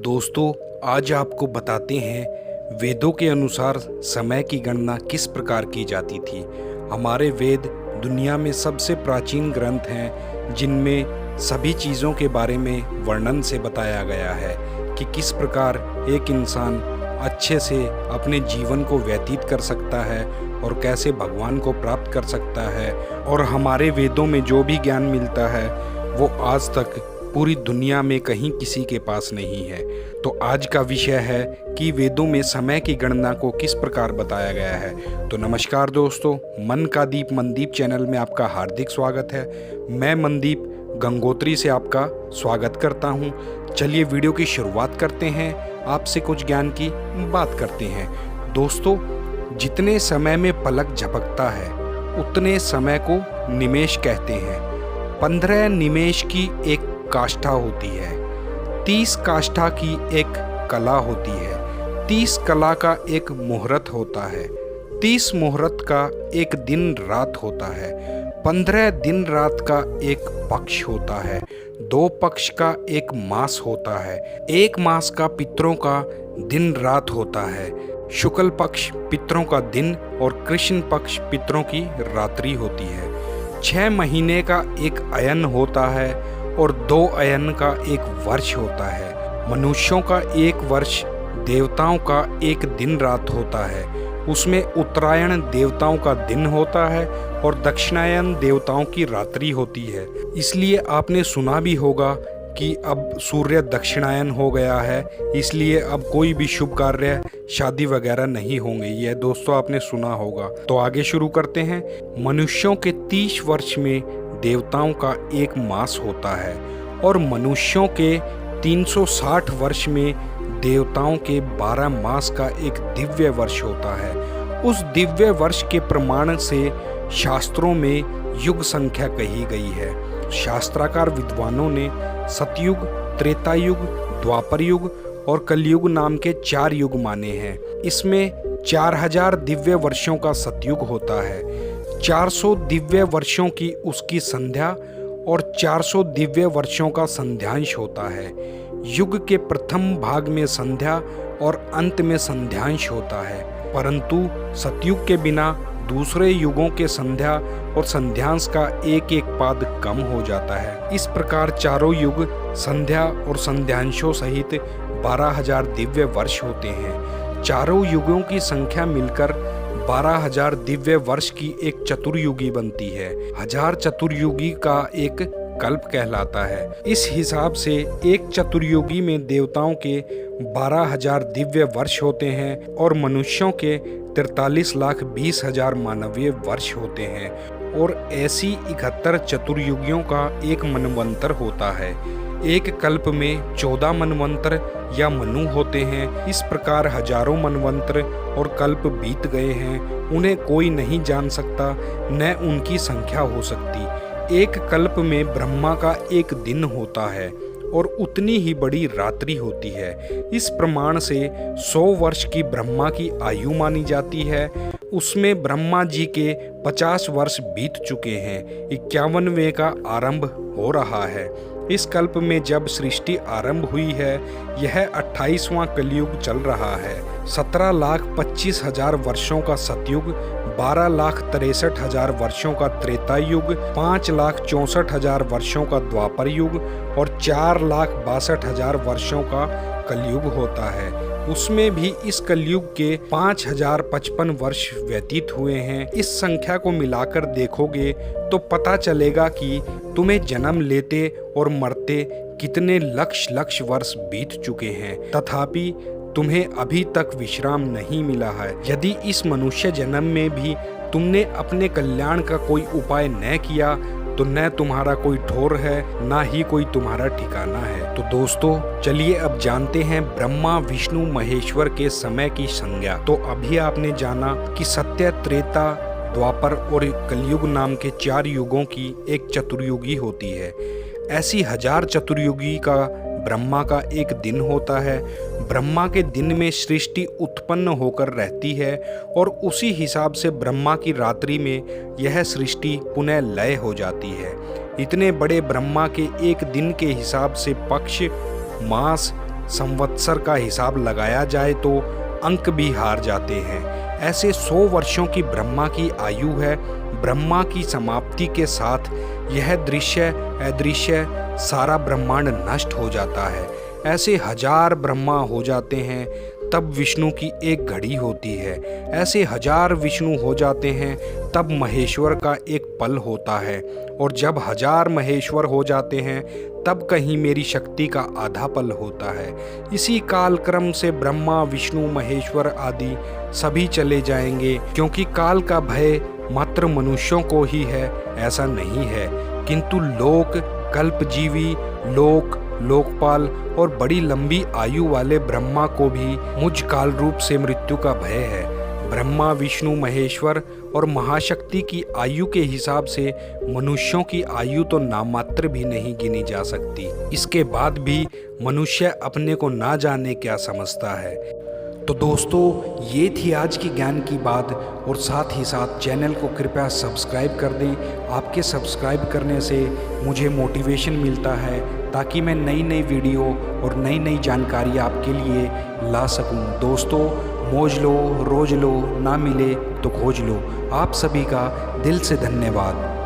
दोस्तों, आज आपको बताते हैं वेदों के अनुसार समय की गणना किस प्रकार की जाती थी। हमारे वेद दुनिया में सबसे प्राचीन ग्रंथ हैं जिनमें सभी चीज़ों के बारे में वर्णन से बताया गया है कि किस प्रकार एक इंसान अच्छे से अपने जीवन को व्यतीत कर सकता है और कैसे भगवान को प्राप्त कर सकता है। और हमारे वेदों में जो भी ज्ञान मिलता है वो आज तक पूरी दुनिया में कहीं किसी के पास नहीं है। तो आज का विषय है कि वेदों में समय की गणना को किस प्रकार बताया गया है। तो नमस्कार दोस्तों, मन का दीप मनदीप चैनल में आपका हार्दिक स्वागत है। मैं मनदीप गंगोत्री से आपका स्वागत करता हूं। चलिए वीडियो की शुरुआत करते हैं, आपसे कुछ ज्ञान की बात करते हैं। दोस्तों, जितने समय में पलक झपकता है उतने समय को निमेष कहते हैं। 15 निमेष की एक काष्ठा होती है, 30 काष्ठा की एक कला होती है, 30 कला का एक मुहूर्त होता है, 30 मुहूर्त का एक दिन रात होता है, 15 दिन रात का एक पक्ष होता है, 2 पक्ष का एक मास होता है, 1 मास का पितरों का दिन रात होता है, शुक्ल पक्ष पितरों का दिन और कृष्ण पक्ष पितरों की रात्रि होती है। 6 महीने का एक अयन होता है और 2 अयन का एक वर्ष होता है। मनुष्यों का एक वर्ष देवताओं का एक दिन रात होता है। उसमें उत्तरायण देवताओं का दिन होता है और दक्षिणायन देवताओं की रात्रि होती है। इसलिए आपने सुना भी होगा कि अब सूर्य दक्षिणायन हो गया है, इसलिए अब कोई भी शुभ कार्य शादी वगैरह नहीं होंगे। यह दोस्तों आपने सुना होगा। तो आगे शुरू करते हैं। मनुष्यों के 30 वर्ष में देवताओं का एक मास होता है और मनुष्यों के 360 वर्ष में देवताओं के 12 मास का एक दिव्य वर्ष होता है। उस दिव्य वर्ष के प्रमाण से शास्त्रों में युग संख्या कही गई है। शास्त्राकार विद्वानों ने सतयुग, त्रेता युग, द्वापर युग और कलयुग नाम के 4 युग माने हैं। इसमें 4000 दिव्य वर्षों का सतयुग होता है, 400 दिव्य वर्षों की उसकी संध्या और 400 दिव्य वर्षों का संध्यांश होता है। युग के प्रथम भाग में संध्या और अंत में संध्यांश होता है, परंतु सतयुग के बिना दूसरे युगों के संध्या और संध्यांश का एक एक पाद कम हो जाता है। इस प्रकार चारों युग संध्या और संध्यांशों सहित 12000 दिव्य वर्ष होते हैं। चारों युगों की संख्या मिलकर 12000 दिव्य वर्ष की एक चतुर्युगी बनती है। 1000 चतुर्युगी का एक कल्प कहलाता है। इस हिसाब से एक चतुर्युगी में देवताओं के 12000 दिव्य वर्ष होते हैं और मनुष्यों के 43,20,000 मानवीय वर्ष होते हैं। और ऐसी 71 चतुर्युगियों का एक मनवंतर होता है। एक कल्प में 14 मनवंतर या मनु होते हैं। इस प्रकार हजारों मनवंतर और कल्प बीत गए हैं, उन्हें कोई नहीं जान सकता, न उनकी संख्या हो सकती। एक कल्प में ब्रह्मा का एक दिन होता है और उतनी ही बड़ी रात्रि होती है। इस प्रमाण से 100 वर्ष की ब्रह्मा की आयु मानी जाती है। उसमें ब्रह्मा जी के 50 वर्ष बीत चुके हैं। 51वें का आरंभ हो रहा है। इस कल्प में जब सृष्टि आरंभ हुई है, यह 28वां कलयुग चल रहा है। 17,25,000 वर्षों का सतयुग, 12,63,000 वर्षों का त्रेता युग, 5,64,000 वर्षों का द्वापर युग और 4,62,000 वर्षों का कलयुग होता है। उसमें भी इस कलयुग के 5055 वर्ष व्यतीत हुए हैं। इस संख्या को मिलाकर देखोगे तो पता चलेगा कि तुम्हें जन्म लेते और मरते कितने लक्ष वर्ष बीत चुके हैं, तथापि तुम्हें अभी तक विश्राम नहीं मिला है। यदि इस मनुष्य जन्म में भी तुमने अपने कल्याण का कोई उपाय न किया तो न तुम्हारा कोई ठौर है, ना ही कोई तुम्हारा ठिकाना है। तो दोस्तों, चलिए अब जानते हैं ब्रह्मा, विष्णु, महेश्वर के समय की संज्ञा। तो अभी आपने जाना कि सत्य, त्रेता, द्वापर और कलयुग नाम के 4 युगों की एक चतुर्युगी होती है। ऐसी 1000 चतुर्युगी का ब्रह्मा का एक दिन होता है। ब्रह्मा के दिन में सृष्टि उत्पन्न होकर रहती है और उसी हिसाब से ब्रह्मा की रात्रि में यह सृष्टि पुनः लय हो जाती है। इतने बड़े ब्रह्मा के एक दिन के हिसाब से पक्ष, मास, संवत्सर का हिसाब लगाया जाए तो अंक भी हार जाते हैं। ऐसे 100 वर्षों की ब्रह्मा की आयु है। ब्रह्मा की समाप्ति के साथ यह दृश्य अदृश्य सारा ब्रह्मांड नष्ट हो जाता है। ऐसे 1000 ब्रह्मा हो जाते हैं तब विष्णु की एक घड़ी होती है। ऐसे 1000 विष्णु हो जाते हैं तब महेश्वर का एक पल होता है। और जब 1000 महेश्वर हो जाते हैं तब कहीं मेरी शक्ति का आधा पल होता है। इसी कालक्रम से ब्रह्मा विष्णु महेश्वर आदि सभी चले जाएंगे, क्योंकि काल का भय मात्र मनुष्यों को ही है ऐसा नहीं है, किंतु लोक कल्पजीवी लोकपाल और बड़ी लंबी आयु वाले ब्रह्मा को भी मुझ काल रूप से मृत्यु का भय है। ब्रह्मा विष्णु महेश्वर और महाशक्ति की आयु के हिसाब से मनुष्यों की आयु तो नामात्र भी नहीं गिनी जा सकती। इसके बाद भी मनुष्य अपने को ना जाने क्या समझता है। तो दोस्तों, ये थी आज की ज्ञान की बात, और साथ ही साथ चैनल को कृपया सब्सक्राइब कर दें। आपके सब्सक्राइब करने से मुझे मोटिवेशन मिलता है ताकि मैं नई नई वीडियो और नई नई जानकारी आपके लिए ला सकूं। दोस्तों, मौज लो, रोज लो, ना मिले तो खोज लो। आप सभी का दिल से धन्यवाद।